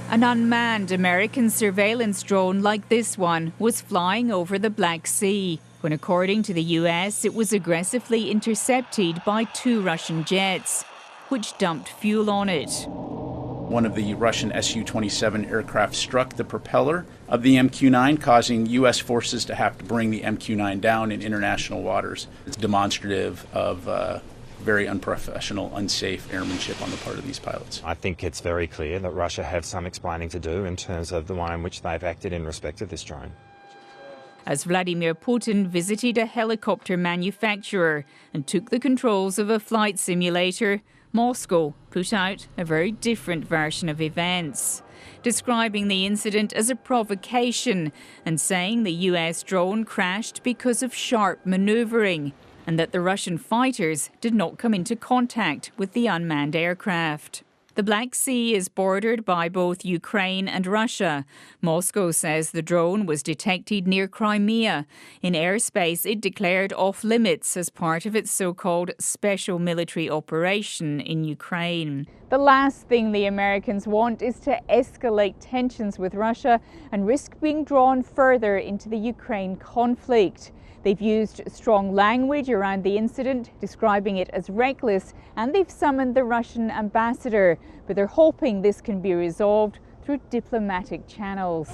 An unmanned American surveillance drone like this one was flying over the Black Sea when, according to the US, it was aggressively intercepted by 2 Russian jets, which dumped fuel on it. One of the Russian Su-27 aircraft struck the propeller of the MQ-9, causing U.S. forces to have to bring the MQ-9 down in international waters. It's demonstrative of very unprofessional, unsafe airmanship on the part of these pilots. I think it's very clear that Russia have some explaining to do in terms of the way in which they've acted in respect of this drone. As Vladimir Putin visited a helicopter manufacturer and took the controls of a flight simulator, Moscow put out a very different version of events, describing the incident as a provocation and saying the US drone crashed because of sharp manoeuvring and that the Russian fighters did not come into contact with the unmanned aircraft. The Black Sea is bordered by both Ukraine and Russia. Moscow says the drone was detected near Crimea. In airspace, it declared off limits as part of its so-called special military operation in Ukraine. The last thing the Americans want is to escalate tensions with Russia and risk being drawn further into the Ukraine conflict. They've used strong language around the incident, describing it as reckless, and they've summoned the Russian ambassador, but they're hoping this can be resolved through diplomatic channels.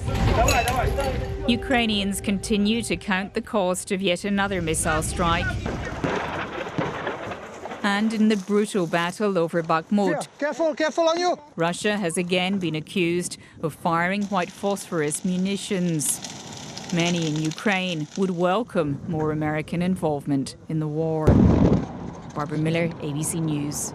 Ukrainians continue to count the cost of yet another missile strike. And in the brutal battle over Bakhmut, careful on you! Russia has again been accused of firing white phosphorus munitions. Many in Ukraine would welcome more American involvement in the war. Barbara Miller, ABC News.